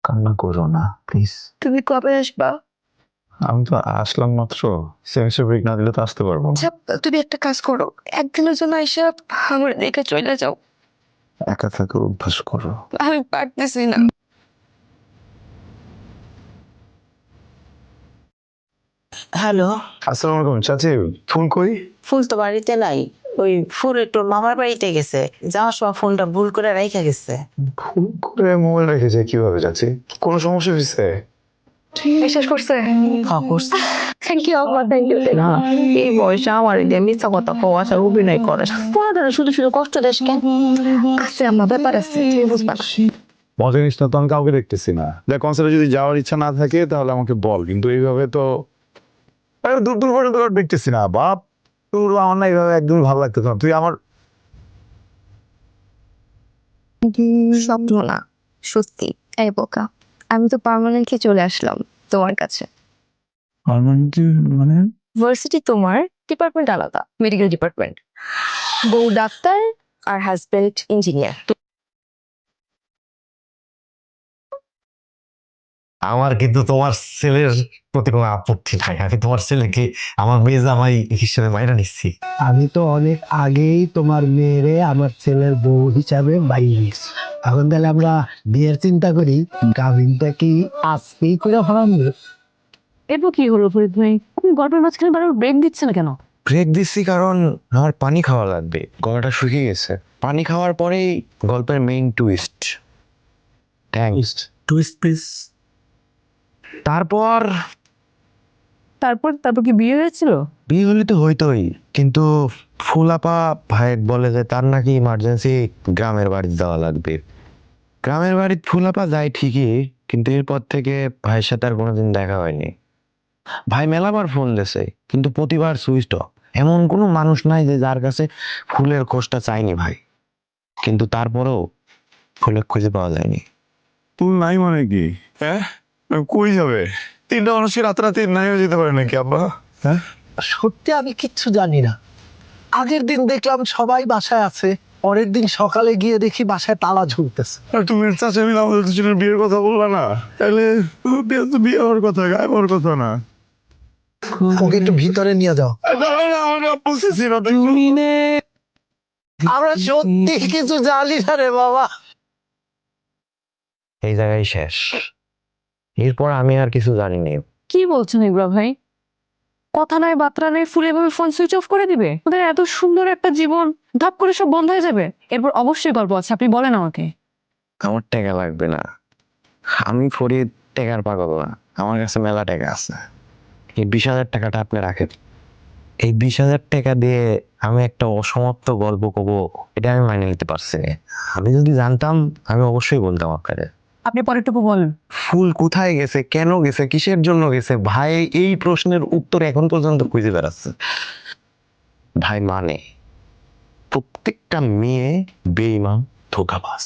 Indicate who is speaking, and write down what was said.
Speaker 1: কান্না করো না প্লিজ।
Speaker 2: তুমি কবে আসবা?
Speaker 1: আমি তো আসলাম মাত্র, সেমিস্টার ব্রেক না দিলে তো আসতে পারবো না।
Speaker 2: আচ্ছা, তুমি একটা কাজ করো, একদিনের জন্য এসে আমার দেখে চলে যাও।
Speaker 1: একা থাকার অভ্যাস করো।
Speaker 2: আমি পারতেছি না।
Speaker 3: হ্যালো,
Speaker 1: আসসালামু আলাইকুম চাচি, ফোন কই?
Speaker 3: ফুল তো বাড়িতে নাই। ওই ফুল একটু মামার বাড়িতে গেছে, যাওয়ার সময় ফোনটা ভুল করে রাইখা গেছে।
Speaker 1: ভুল করে মোবাইল রেখেছে কিভাবে চাচি? কোনো সমস্যা হয়েছে?
Speaker 2: বিশ্বাস করছে?
Speaker 3: হ্যাঁ করছে।
Speaker 2: থ্যাংক ইউ আম্মা, থ্যাংক ইউ।
Speaker 3: না, এই বয়সে আমার দিয়ে মিথ্যা কথা কওয়া আর অভিনয় করে পড়াটা শুধু শুধু কষ্ট দেশ কেন?
Speaker 2: আছে আম্মা, ব্যাপার আছে, তুমি বুঝবা না।
Speaker 1: মজা নিস না তো, আমি কাউকে দেখতেছি না। দেখ কনসার্টে যদি যাওয়ার ইচ্ছা না থাকে তাহলে আমাকে বল, কিন্তু এইভাবে তো আরে দূর দূর পর্যন্ত আর দেখতেছি না বাপ। তোর আমার না এইভাবে একদমই ভালো লাগতেছে না। তুই আমার
Speaker 2: স্বপ্ন না, সত্যি। এই বোকা, আমি তো পার্মানেন্টলি চলে আসলাম তোমার কাছে।
Speaker 1: মানে
Speaker 2: ভার্সিটি তোমার, ডিপার্টমেন্ট আলাদা, মেডিকেল ডিপার্টমেন্ট। বউ ডাক্তার আর হাজবেন্ড ইঞ্জিনিয়ার।
Speaker 4: আমার কিন্তু তোমার ছেলের প্রতি কোনো আপত্তি নাই, আমি তোমার ছেলেকে আমার মেয়ে জামাই হিসেবে মাইনা নিচ্ছি।
Speaker 5: আমি তো অনেক আগেই তোমার মেয়েরে আমার ছেলের বউ হিসাবে বাইরে নিয়েছি। এখন তাহলে আমরা বিয়ের চিন্তা করি, গাভিনটা কি আজকেই করে ফেলাম?
Speaker 6: এরপর কি হলো ফরিদ ভাই? আপনি গল্পের মাঝখানে বারবার ব্রেক দিচ্ছেন কেন?
Speaker 4: ব্রেক দিচ্ছি কারণ আমার পানি খাওয়া লাগবে, গলাটা শুকিয়ে গেছে। পানি খাওয়ার পরেই গল্পের main twist. Thanks.
Speaker 5: Twist please.
Speaker 4: তারপর
Speaker 6: তারপর তারপর কি বিয়ে হয়েছিল?
Speaker 4: বিয়ে হলে তো হইতোই, কিন্তু ফুলাপা ভাইয়ের বলে যে তার নাকি ইমার্জেন্সি গ্রামের বাড়ি যাওয়া লাগবে। গ্রামের বাড়ির ফুলাপা যায় ঠিকই, কিন্তু এরপর থেকে ভাইয়ের সাথে আর কোনোদিন দেখা হয়নি। ভাই মেলাবার ফোন দিয়েছে, কিন্তু প্রতিবার সুইচ অফ। এমন কোনো মানুষ নাই যে যার কাছে ফুলের খোঁজটা চাইনি ভাই, কিন্তু তারপরেও ফুলের খুঁজে পাওয়া যায়নি।
Speaker 1: তুই নাই মানে কি? হ্যাঁ, কই যাবে? তিনটা মানুষের রাতারাতি নাই হয়ে যেতে পারে নাকি আব্বা? হ্যাঁ,
Speaker 5: সত্যি আমি কিচ্ছু জানি না। আগের দিন দেখলাম সবাই বাসায় আছে, পরের দিন সকালে গিয়ে দেখি বাসায় তালা ঝুলতেছে।
Speaker 1: আর তুমি চাচা মিলে আমাদের দুজনের বিয়ের কথা বললা না? তাহলে বিয়ে তো বিয়ে হওয়ার কথা, গায়ে হওয়ার কথা না।
Speaker 5: ওকে একটু ভিতরে নিয়ে যাও।
Speaker 1: আমরা বুঝতেছি না তো।
Speaker 5: আমরা সত্যি কিছু জানি না রে বাবা।
Speaker 4: এই জায়গায় শেষ, এরপর আমি আর কিছু জানি না।
Speaker 6: কি বলছেন ইব্রা ভাই? কথা নাই বার্তা নেই, ফুল এভাবে ফোন সুইচ অফ করে দিবে? ওদের এত সুন্দর একটা জীবন ধাপ করে সব বন্ধ হয়ে যাবে? এরপর অবশ্যই গল্প আছে, আপনি বলেন আমাকে।
Speaker 4: আমার টাকা লাগবে না, আমি ফরিদ টাকার পাগল না, আমার কাছে মেলা টাকা আছে। এই 20,000 টাকাটা আপনি রাখেন। এই 20,000 টাকা দিয়ে আমি একটা অসমাপ্ত গল্প কব, এটা আমি মানিয়ে নিতে পারছি না। আমি যদি জানতাম আমি অবশ্যই বলতাম আপনাকে।
Speaker 6: আপনি পরেরটুকু বলেন।
Speaker 4: ফুল কোথায় গেছে, কেন গেছে, কিসের জন্য গেছে, ভাই এই প্রশ্নের উত্তর এখন পর্যন্ত খুঁজে বেড়াচ্ছে। ভাই মানে প্রত্যেকটা মেয়ে বেঈমান, ধোঁকাবাজ।